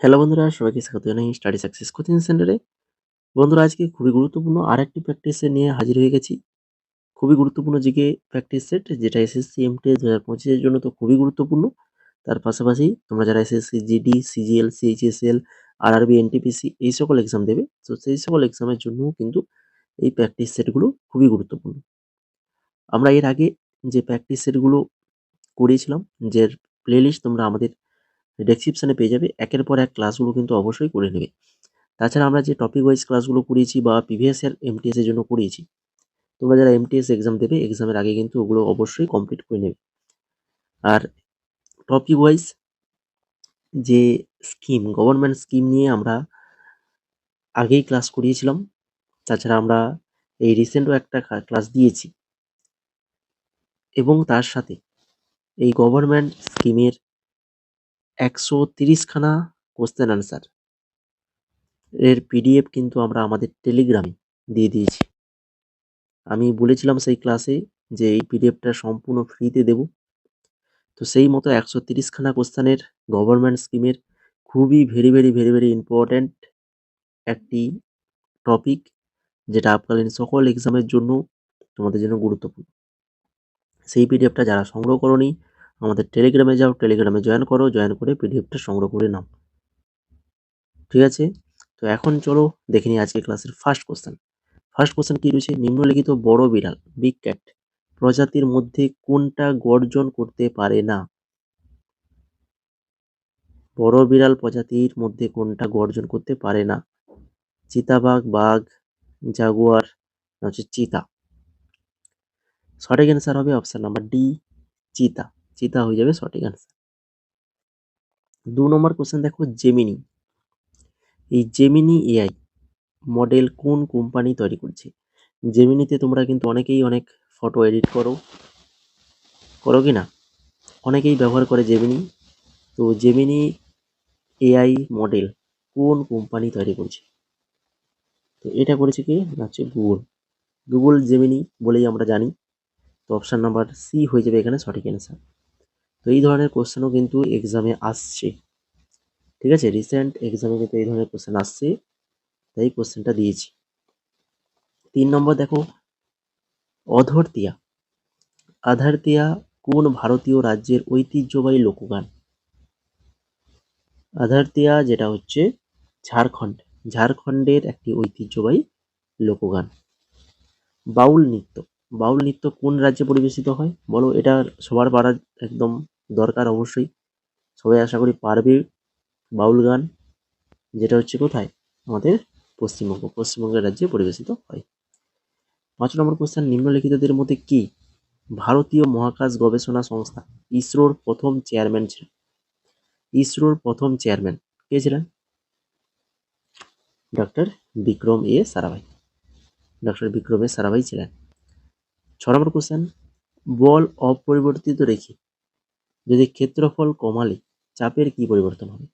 Hello বন্ধুরা, সবাইকে স্বাগত জানাই স্টাডি সাকসেস কোচিং সেন্টারে। বন্ধুরা, আজকে খুবই গুরুত্বপূর্ণ আরেকটি প্র্যাকটিস সেট নিয়ে হাজির হয়ে গেছি। খুবই গুরুত্বপূর্ণ জিকে প্র্যাকটিস সেট, যেটা এসএসসি এমটিএস 2025 এর জন্য তো খুবই গুরুত্বপূর্ণ। তার পাশাপাশি তোমরা যারা SSC GD, CGL, CHSL, RRB, NTPC এই সকল এক্সাম দেবে, তো সেই সকল এক্সামের জন্যও কিন্তু এই প্র্যাকটিস সেটগুলো খুবই গুরুত্বপূর্ণ। আমরা এর আগে যে প্র্যাকটিস সেটগুলো করিয়েছিলাম, যে প্লেলিস্ট তোমরা আমাদের ডেসক্রিপশনে পেয়ে যাবে, একের পর এক ক্লাসগুলো কিন্তু অবশ্যই করে নেবে। তাছাড়া আমরা যে টপিক ওয়াইজ ক্লাসগুলো করিয়েছি বা প্রিভিয়াস ইয়ার এমটিএস এর জন্য করিয়েছি, তোমরা যারা এমটিএস এক্সাম দেবে, এক্সামের আগে কিন্তু ওগুলো অবশ্যই কমপ্লিট করে নেবে। আর টপিক ওয়াইজ যে স্কিম, গভর্নমেন্ট স্কিম নিয়ে আমরা আগেই ক্লাস করিয়েছিলাম। তাছাড়া আমরা এই রিসেন্টও একটা ক্লাস দিয়েছি, এবং তার সাথে এই গভর্নমেন্ট স্কিমের 130 খানা কোশ্চেন আনসার এর পিডিএফ কিন্তু আমরা আমাদের টেলিগ্রামে দিয়ে দিয়েছি। আমি বলেছিলাম সেই ক্লাসে যে এই পিডিএফটা সম্পূর্ণ ফ্রিতে দেব। তো সেই মতো 130 খানা কোশ্চেনের গভর্নমেন্ট স্কিমের খুবই ভেরি ইম্পর্ট্যান্ট একটি টপিক, যেটা আপকালীন সকল এক্সামের জন্য তোমাদের জন্য গুরুত্বপূর্ণ। সেই পিডিএফটা যারা সংগ্রহ করোনি, আমাদের টেলিগ্রামে যাও, টেলিগ্রামে জয়েন করো, জয়েন করে পিডিএফটা সংগ্রহ করে নাও। ঠিক আছে? তো এখন চলো দেখে নিই আজকে ক্লাসের ফার্স্ট কোশ্চেন। ফার্স্ট কোশ্চেন কি রয়েছে? নিম্নলিখিত বড় বিড়াল, বিগ ক্যাট প্রজাতির মধ্যে কোনটা গর্জন করতে পারে না? বড় বিড়াল প্রজাতির মধ্যে কোনটা গর্জন করতে পারে না? চিতাবাঘ, বাঘ, জাগুয়ার, না হচ্ছে চিতা? সঠিক অ্যান্সার হবে অপশন নাম্বার ডি, চিতা। চিতা হয়ে যাবে সঠিক অ্যান্সার। 2 নম্বর কোশ্চেন দেখো, জেমিনি। এই জেমিনি এআই মডেল কোন কোম্পানি তৈরি করছে? জেমিনিতে তোমরা কিন্তু অনেকেই অনেক ফটো এডিট করো কি না? অনেকেই ব্যবহার করে জেমিনি। তো জেমিনি এআই মডেল কোন কোম্পানি তৈরি করছে? তো এটা করেছে কি না, হচ্ছে গুগল। গুগল জেমিনি বলেই আমরা জানি। তো অপশন নাম্বার সি হয়ে যাবে এখানে সঠিক অ্যান্সার। তো এই ধরনের কোশ্চেনও কিন্তু এক্সামে আসছে। ঠিক আছে, রিসেন্ট এক্সামে কিন্তু এই ধরনের কোশ্চেন আসছে, তাই কোশ্চেনটা দিয়েছি। 3 নম্বর দেখো, অধরতিয়া। আধারতিয়া কোন ভারতীয় রাজ্যের ঐতিহ্যবাহী লোকগান? আধারতিয়া যেটা হচ্ছে ঝাড়খণ্ডের একটি ঐতিহ্যবাহী লোকগান। বাউল নৃত্য, বাউল নৃত্য কোন রাজ্যে পরিবেশিত হয় বলো? এটা সবার পারা একদম দরকার অবশ্যই, সবাই আশা করি পারবে। বাউল গান যেটা হচ্ছে কোথায়? আমাদের পশ্চিমবঙ্গের রাজ্যে পরিবেশিত হয়। 5 নম্বর কোশ্চেন, নিম্নলিখিতদের মধ্যে কি ভারতীয় মহাকাশ গবেষণা সংস্থা ইসরোর প্রথম চেয়ারম্যান ছিলেন? ইসরোর প্রথম চেয়ারম্যান কে ছিলেন? ডক্টর বিক্রম এ সারাভাই। ডক্টর বিক্রম এ সারাভাই ছিলেন। 6 নম্বর কোশ্চেন, বল অপরিবর্তিত রেখে যদি ক্ষেত্রফল কমালে চাপের কি পরিবর্তন হবে?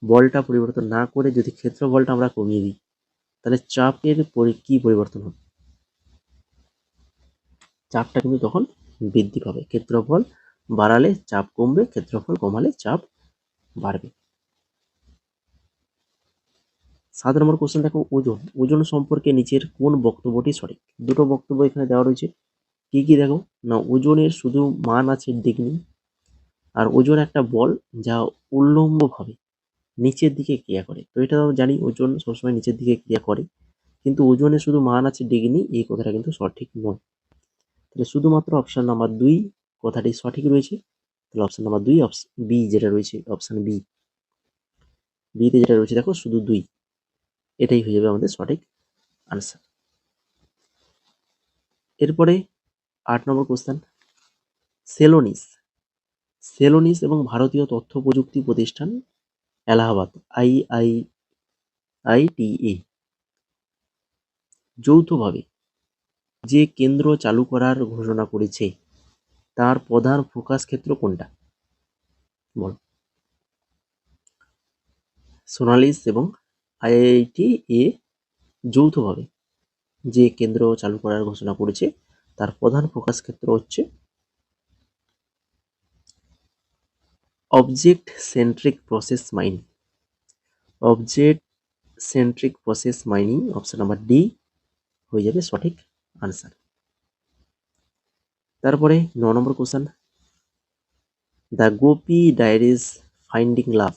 বলটা পরিবর্তন না করে যদি ক্ষেত্রফলটা আমরা কমিয়ে দিই, তাহলে চাপের কি পরিবর্তন হবে? চাপটা কিন্তু তখন বৃদ্ধি পাবে। ক্ষেত্রফল বাড়ালে চাপ কমবে, ক্ষেত্রফল কমালে চাপ বাড়বে। 7 নম্বর কোশ্চেন দেখো, ওজন। ওজন সম্পর্কে নিচের কোন বক্তব্যটি সঠিক? দুটো বক্তব্য এখানে দেওয়া রয়েছে। কি কি দেখো না, ওজনের শুধু মান আছে, দিক নেই। আর ওজন একটা বল যা উল্লম্বভাবে নিচের দিকে ক্রিয়া করে। তো এটা জানি, ওজন সবসময় নিচের দিকে ক্রিয়া করে, কিন্তু ওজনের শুধু মান আছে, দিক নেই, এই কথাটা কিন্তু সঠিক নয়। তাহলে শুধুমাত্র অপশন নাম্বার 2 কথাটি সঠিক রয়েছে। তাহলে অপশন নাম্বার 2, অপশন বি যেটা রয়েছে, অপশন বি, বিতে যেটা রয়েছে দেখো শুধু 2, এটাই হয়ে যাবে আমাদের সঠিক আনসার। এরপরে 8 নম্বর কোশ্চেন, সেলোনিস। সেলোনিস এবং ভারতীয় তথ্য প্রযুক্তি প্রতিষ্ঠান এলাহাবাদ আইআইটিএ যৌথভাবে যে কেন্দ্র চালু করার ঘোষণা করেছে, তার প্রধান ফোকাস ক্ষেত্র কোনটা? বল। সোনালিস এবং আইআইটিএ যৌথভাবে যে কেন্দ্র চালু করার ঘোষণা করেছে, তার প্রধান ফোকাস ক্ষেত্র হচ্ছে object centric process mind. Object centric process mining, option number D হয়ে যাবে সঠিক আনসার। তারপরে 9 নম্বর question, the Gopi diaries finding love.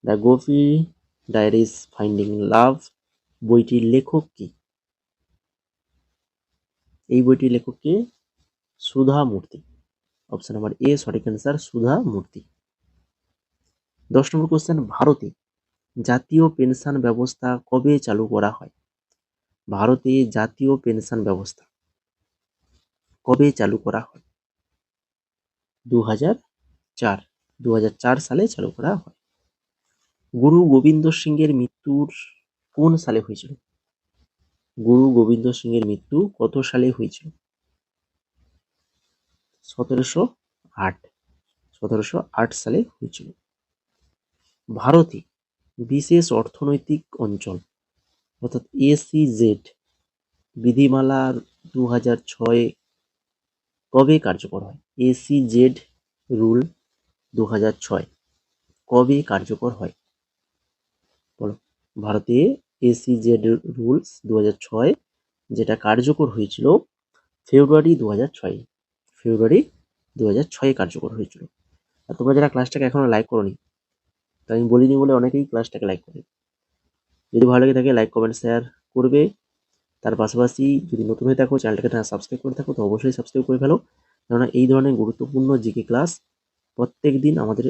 The Gopi diaries finding love বইটির লেখক কি? এই বইটির লেখক কে? সুধা মূর্তি, অপশন নাম্বার এ সঠিক অ্যান্সার, সুধা মূর্তি। 10 নম্বর কোশ্চেন, ভারতে জাতীয় পেনশন ব্যবস্থা কবে চালু করা হয়? ভারতে জাতীয় পেনশন ব্যবস্থা কবে চালু করা হয়? 2004, 2004 সালে চালু করা হয়। গুরু গোবিন্দ সিংহের মৃত্যুর কোন সালে হয়েছিল? গুরু গোবিন্দ সিংহের মৃত্যু কত সালে হয়েছিল? 1708, 1708 সালে হয়েছিল। ভারতে বিশেষ অর্থনৈতিক অঞ্চল অর্থাৎ এসইজেড বিধিমালা 2006 কবে কার্যকর হয়? এসইজেড রুল 2006 কবে কার্যকর হয়? বলো। ভারতে এসইজেড রুলস 2006 যেটা কার্যকর হয়েছিল ফেব্রুয়ারি 2006, ফেব্রুয়ারি 2006 কার্যকর হয়েছিল। আর তোমরা যারা ক্লাসটাকে এখনো লাইক করোনি, তো আমি বলিনি বলে অনেকেই ক্লাসটাকে লাইক করে। যদি ভালো লাগে থাকে লাইক কমেন্ট শেয়ার করবে। তার পাশাপাশি যদি নতুন হয়ে থাকো, চ্যানেলটাকে না সাবস্ক্রাইব করে থাকো, তো অবশ্যই সাবস্ক্রাইব করে ফেলো, কেননা এই ধরনের গুরুত্বপূর্ণ জিকে ক্লাস প্রত্যেক দিন আমাদের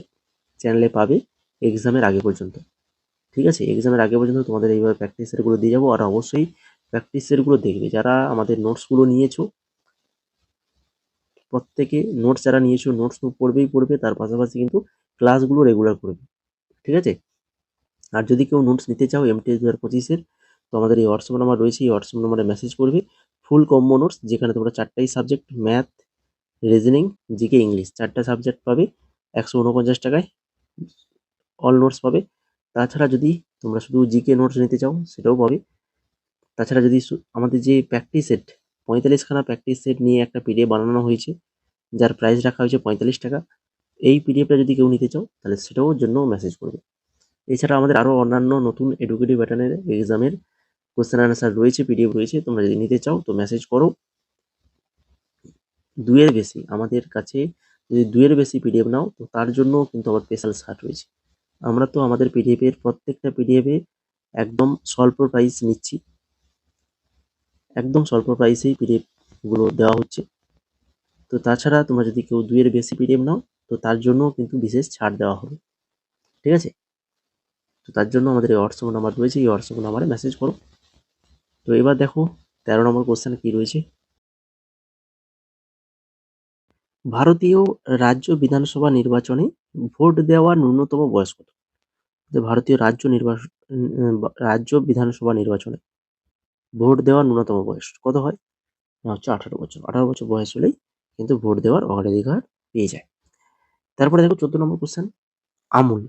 চ্যানেলে পাবে এক্সামের আগে পর্যন্ত। ঠিক আছে, এক্সামের আগে পর্যন্ত তোমাদের এইভাবে প্র্যাকটিস সেটগুলো দিয়ে যাবো। আর অবশ্যই প্র্যাকটিস সেটগুলো দেখবে। যারা আমাদের নোটসগুলো নিয়েছো, প্রত্যেকে নোটস যারা নিয়েছো নোটস তো পড়বেই পড়বে, তার পাশাপাশি কিন্তু ক্লাসগুলো রেগুলার করবে। ঠিক আছে, আর যদি কেউ নোটস নিতে চাও এমটিএস 2025-এর, তো আমাদের এই হোয়াটসঅ্যাপ নাম্বার রয়েছে, এই হোয়াটসঅ্যাপ নাম্বারে মেসেজ করবে। ফুল কম্বো নোটস, যেখানে তোমরা 4টাই subject math, reasoning, GK, English 4টা সাবজেক্ট পাবে 149 টাকায় অল নোটস পাবে। তাছাড়া যদি তোমরা শুধু জিকে নোটস নিতে চাও সেটাও পাবে। তাছাড়া যদি আমাদের যে প্র্যাকটিস সেট 45খানা প্র্যাকটিস সেট নিয়ে একটা পিডিএফ বানানো হয়েছে, যার প্রাইস রাখা হয়েছে 45 টাকা, এই পিডিএফটা যদি কেউ নিতে চাও তাহলে সেটাও জন্য মেসেজ করবে। এছাড়া আমাদের আরও অন্যান্য নতুন এডুকেটিভ প্যাটার্নের এক্সামের কোশ্চেন আনসার রয়েছে, পিডিএফ রয়েছে, তোমরা যদি নিতে চাও তো মেসেজ করো। 2-এর বেশি আমাদের কাছে যদি 2-এর বেশি পিডিএফ নাও তো তার জন্য কিন্তু আমার স্পেশাল ছাড় রয়েছে। আমরা তো আমাদের পিডিএফের প্রত্যেকটা পিডিএফে একদম স্বল্প প্রাইস নিচ্ছি, একদম স্বল্প প্রাইসেই পিডিএফগুলো দেওয়া হচ্ছে। তো তাছাড়া তোমরা যদি কেউ 2-এর বেশি পিডিএফ নাও তো তার জন্য কিন্তু বিশেষ ছাড় দেওয়া হবে। ঠিক আছে, তো তার জন্য আমাদের এই হোয়াটসঅ্যাপ নাম্বার রয়েছে, এই হোয়াটসঅ্যাপ নাম্বারে মেসেজ করো। তো এবার দেখো 13 নম্বর কোশ্চেন কি রয়েছে। ভারতীয় রাজ্য বিধানসভা নির্বাচনে ভোট দেওয়ার ন্যূনতম বয়স কত? ভারতীয় রাজ্য বিধানসভা নির্বাচনে ভোট দেওয়ার ন্যূনতম বয়স কত হয়? হচ্ছে 18 বছর। 18 বছর বয়স হলেই কিন্তু ভোট দেওয়ার অগ্রাধিকার পেয়ে যায়। তারপরে দেখো 14 নম্বর কোশ্চেন, আমুল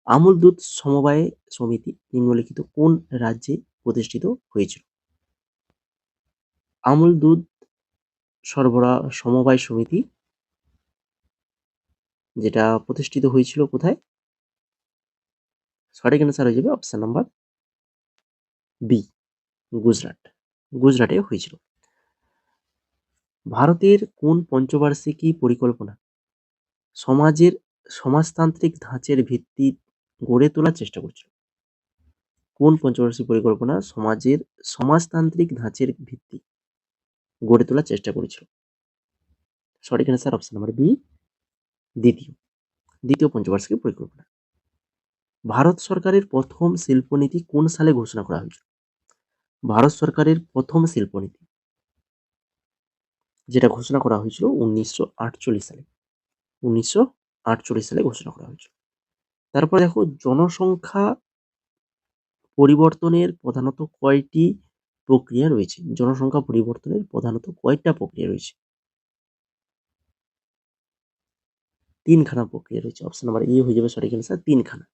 আমুল দুধ সমবায় সমিতি নিম্নলিখিত কোন রাজ্যে প্রতিষ্ঠিত হয়েছিল? আমুল দুধ সরবরাহ সমবায় সমিতি যেটা প্রতিষ্ঠিত হয়েছিল কোথায়? সঠিক অ্যান্সার হয়ে যাবে অপশন নাম্বার বি, গুজরাট। গুজরাটে হয়েছিল। ভারতের কোন পঞ্চবার্ষিকী পরিকল্পনা সমাজতান্ত্রিক ধাঁচের ভিত্তি গড়ে তোলার চেষ্টা করছিল? কোন পঞ্চবার্ষিক পরিকল্পনা সমাজতান্ত্রিক ধাঁচের ভিত্তি গড়ে তোলার চেষ্টা করেছিল? সঠিক অ্যান্সার অপশন নাম্বার বি, দ্বিতীয় পঞ্চবার্ষিকী পরিকল্পনা। ভারত সরকারের প্রথম শিল্পনীতি কোন সালে ঘোষণা করা হয়েছিল? ভারত সরকারের প্রথম শিল্পনীতি যেটা ঘোষণা করা হয়েছিল 1948 সালে, 1948 সালে ঘোষণা করা হয়েছিল। তারপর দেখো জনসংখ্যা পরিবর্তনের প্রধানত কয়টি প্রক্রিয়া রয়েছে? জনসংখ্যা পরিবর্তনের প্রধানত কয়টা প্রক্রিয়া রয়েছে? 3খানা প্রক্রিয়া রয়েছে। অপশন নাম্বার এ হয়ে যাবে সঠিক অ্যান্সার, 3খানা।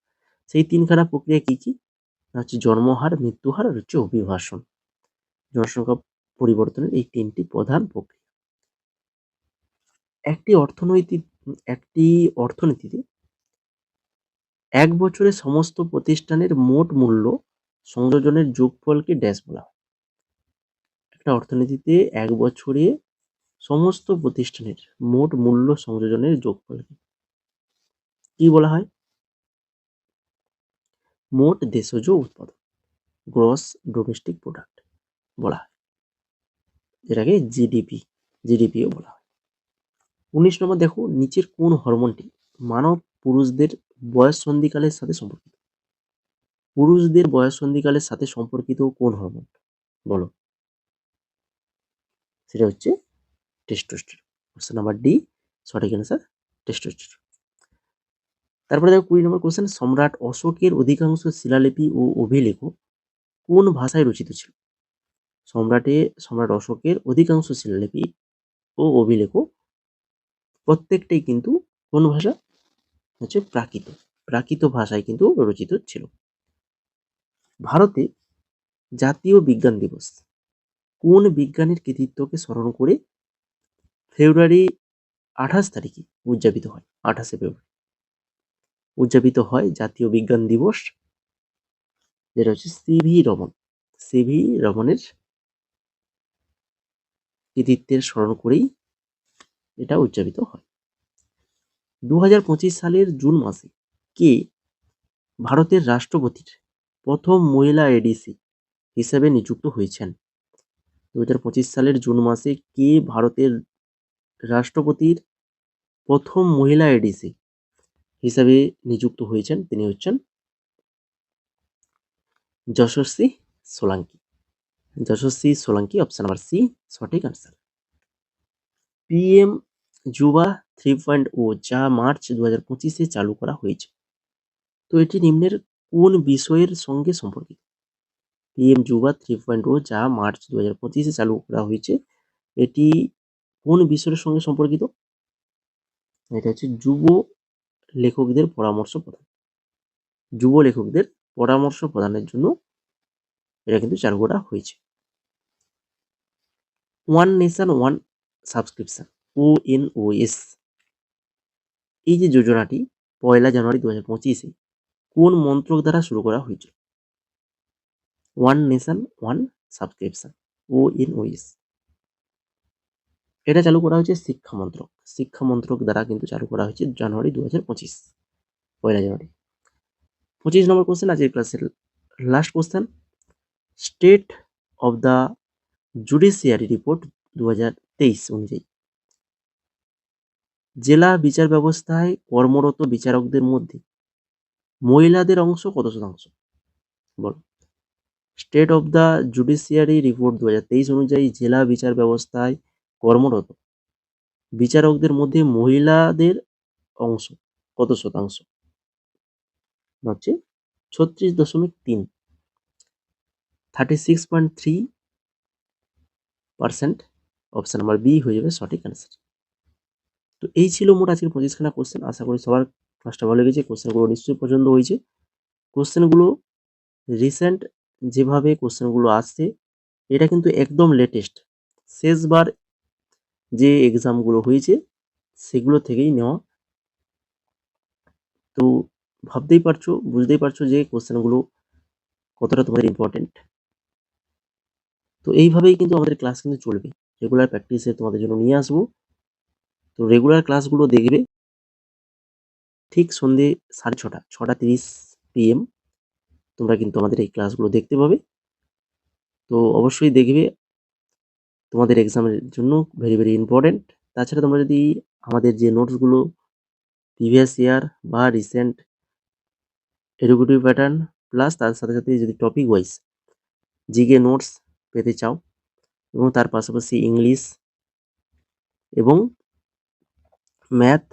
সেই 3খানা প্রক্রিয়া কি কি? হচ্ছে জন্মহার, মৃত্যুহার আর হচ্ছে অভিবাসন। জনসংখ্যা পরিবর্তনের এই 3টি প্রধান প্রক্রিয়া। একটি অর্থনীতিতে এক বছরে সমস্ত প্রতিষ্ঠানের মোট মূল্য সংযোজনের যোগফলকে ড্যাশ বলা হয়। একটা অর্থনীতিতে এক বছরে সমস্ত প্রতিষ্ঠানের মোট মূল্য সংযোজনের যোগফলকে কি বলা হয়? মোট দেশজ উৎপাদন, গ্রস ডোমেস্টিক প্রোডাক্ট বলা হয়, যেটাকে জিডিপিও বলা হয়। 19 নম্বর দেখো, নিচের কোন হরমোনটি মানব পুরুষদের বয়ঃসন্ধিকালের সাথে সম্পর্কিত? পুরুষদের বয়ঃসন্ধিকালের সাথে সম্পর্কিত কোন হরমোন বলো? সেটা হচ্ছে টেস্টোস্টেরন। অপশন নাম্বার ডি সঠিক অ্যান্সার, টেস্টোস্টেরন। তারপরে দেখো 20 নম্বর কোশ্চেন, সম্রাট অশোকের অধিকাংশ শিলালিপি ও অভিলেখ কোন ভাষায় রচিত ছিল? সম্রাট অশোকের অধিকাংশ শিলালিপি ও অভিলেখ প্রত্যেকটাই কিন্তু কোন ভাষা? হচ্ছে প্রাকৃত ভাষায় কিন্তু রচিত ছিল। ভারতে জাতীয় বিজ্ঞান দিবস কোন বিজ্ঞানীর কৃতিত্বকে স্মরণ করে ফেব্রুয়ারি 28 তারিখে উদযাপিত হয়? 28শে ফেব্রুয়ারি উদযাপিত হয় জাতীয় বিজ্ঞান দিবস, যেটা হচ্ছে সিভি রমনের কৃতিত্বের স্মরণ করেই এটা উদযাপিত হয়। 2025 সালের জুন মাসে কে ভারতের রাষ্ট্রপতির প্রথম মহিলা এডিসি হিসেবে নিযুক্ত হয়েছেন? 2025 সালের জুন মাসে কে ভারতের রাষ্ট্রপতির প্রথম মহিলা এডিসি হিসেবে নিযুক্ত হয়েছেন? তিনি হচ্ছেন যশস্বী সোলাঙ্কি। অপশন নাম্বার সি সঠিক আনসার। পিএম যুবা 3.0 যা মার্চ 2025-এ চালু করা হয়েছে, তো এটি নিম্নের কোন বিষয়ের সঙ্গে সম্পর্কিত? পিএম যুবা 3.0 যা মার্চ 2025-এ চালু করা হয়েছে, এটি কোন বিষয়ের সঙ্গে সম্পর্কিত? এটা হচ্ছে যুব লেখকদের পরামর্শ প্রদানের জন্য এটা কিন্তু চালু করা হয়েছে। One nation one subscription ONOS এই যে যোজনাটি 1 জানুয়ারি 2025-এ কোন মন্ত্রক দ্বারা শুরু করা হয়েছিল? One nation one subscription ONOS এটা চালু করা হয়েছে শিক্ষা মন্ত্রক দ্বারা কিন্তু চালু করা হয়েছে জানুয়ারি 2025, 1 জানুয়ারি। 25 নম্বর কোশ্চেন, আজকের ক্লাসের last question, state of the judiciary report 2023 অনুযায়ী জেলা বিচার ব্যবস্থায় কর্মরত বিচারকদের মধ্যে মহিলাদের অংশ কত শতাংশ? বলো। State of the judiciary report 2023 অনুযায়ী জেলা বিচার ব্যবস্থায় কর্মরত বিচারকদের মধ্যে মহিলাদের অংশ কত শতাংশ? হচ্ছে 36.3, 36.3%। অপশন নাম্বার বি হয়ে যাবে সঠিক অ্যান্সার। তো এই ছিল মোট আজকের 25খানা কোশ্চেন। আশা করি সবার ক্লাসটা ভালো লেগেছে, কোশ্চেনগুলো নিশ্চয়ই পছন্দ হয়েছে। কোশ্চেনগুলো রিসেন্ট যেভাবে কোশ্চেনগুলো আসছে, এটা কিন্তু একদম লেটেস্ট, শেষবার যে এক্সামগুলো হয়েছে সেগুলো থেকেই নেওয়া। তো বুঝতেই পারছো যে কোশ্চেনগুলো কতটা তোমাদের ইম্পর্টেন্ট। তো এইভাবেই কিন্তু আমাদের ক্লাস কিন্তু চলবে, রেগুলার প্র্যাকটিসে তোমাদের জন্য নিয়ে আসবো। তো রেগুলার ক্লাসগুলো দেখবে ঠিক সন্ধ্যে 6:30 PM তোমরা কিন্তু আমাদের এই ক্লাসগুলো দেখতে পাবে। তো অবশ্যই দেখবে, তোমাদের এক্সামের জন্য ভেরি ভেরি ইম্পর্টেন্ট। তাছাড়া তোমরা যদি আমাদের যে নোটসগুলো প্রিভিয়াস ইয়ার বা রিসেন্ট এডুকেটিভ প্যাটার্ন প্লাস তার সাথে সাথে যদি টপিক ওয়াইজ জিকে নোটস পেতে চাও এবং তার পাশাপাশি ইংলিশ এবং ম্যাথ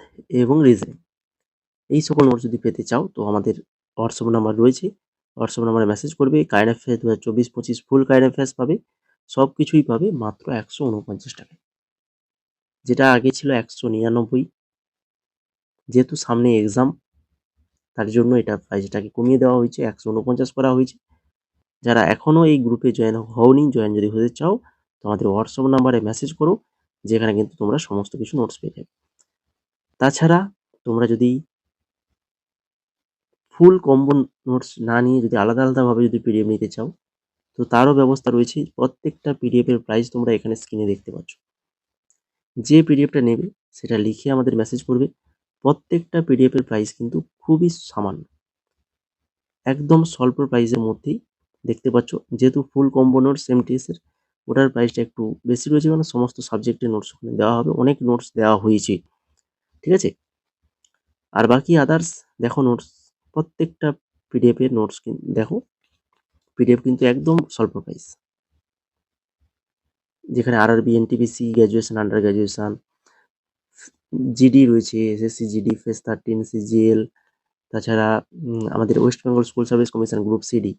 এবং রিজনিং এই সকল নোটস যদি পেতে চাও, তো আমাদের হোয়াটসঅ্যাপ নাম্বার রয়েছে, হোয়াটসঅ্যাপ নাম্বারে মেসেজ করবে। কারেন্ট অ্যাফেয়ার্স 2024-25 ফুল কারেন্ট অ্যাফেয়ার্স পাবে, সব কিছুই পাবে মাত্র 149 টাকায়, যেটা আগে ছিল 199। যেহেতু সামনে এক্সাম, তার জন্য এটা প্রাইসটাকে কমিয়ে দেওয়া হয়েছে, 149 করা হয়েছে। যারা এখনও এই গ্রুপে জয়েন হওনি, জয়েন যদি হতে চাও তো আমাদের হোয়াটসঅ্যাপ নাম্বারে মেসেজ করো, যেখানে কিন্তু তোমরা সমস্ত কিছু নোটস পেয়ে যাবে। তাছাড়া তোমরা যদি ফুল কম্বো নোটস না নিয়ে যদি আলাদা আলাদাভাবে যদি পিডিএফ নিতে চাও, তো তারও ব্যবস্থা রয়েছে। প্রত্যেকটা পিডিএফ এর প্রাইস তোমরা এখানে স্ক্রিনে দেখতে পাচ্ছ। যে পিডিএফটা নেবে সেটা লিখে আমাদের মেসেজ করবে। প্রত্যেকটা পিডিএফ এর প্রাইস কিন্তু খুবই সামান্য, একদম স্বল্প প্রাইসের মধ্যেই দেখতে পাচ্ছ। যেহেতু ফুল কম্বো নোটস এমটিএস এর, ওটার প্রাইসটা একটু বেশি রয়েছে, কারণ সমস্ত সাবজেক্টের নোটস ওখানে দেওয়া হবে, অনেক নোটস দেওয়া হয়েছে, ঠিক আছে। আর বাকি আদার্স দেখো নোটস, প্রত্যেকটা পিডিএফ এর নোটস দেখো, পিডিএফ কিন্তু একদম স্বল্প প্রাইস। যেখানে RRB, NTPC, graduation, under graduation, GD রয়েছে, এসএসসি জিডি, ফেস 13, সিজিএল, তাছাড়া আমাদের West Bengal school service commission group CD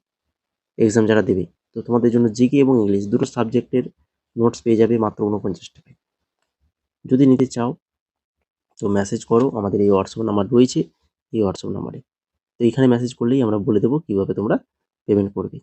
exam যারা দেবে, তো তোমাদের জন্য জিকে এবং ইংলিশ দুটো সাবজেক্টের নোটস পেয়ে যাবে মাত্র 49 টাকায়। যদি নিতে চাও তো মেসেজ করো, আমাদের এই হোয়াটসঅ্যাপ নাম্বার রয়েছে, এই হোয়াটসঅ্যাপ নাম্বারে। তো এখানে মেসেজ করলেই আমরা বলে দেবো কিভাবে তোমরা পেমেন্ট করবে।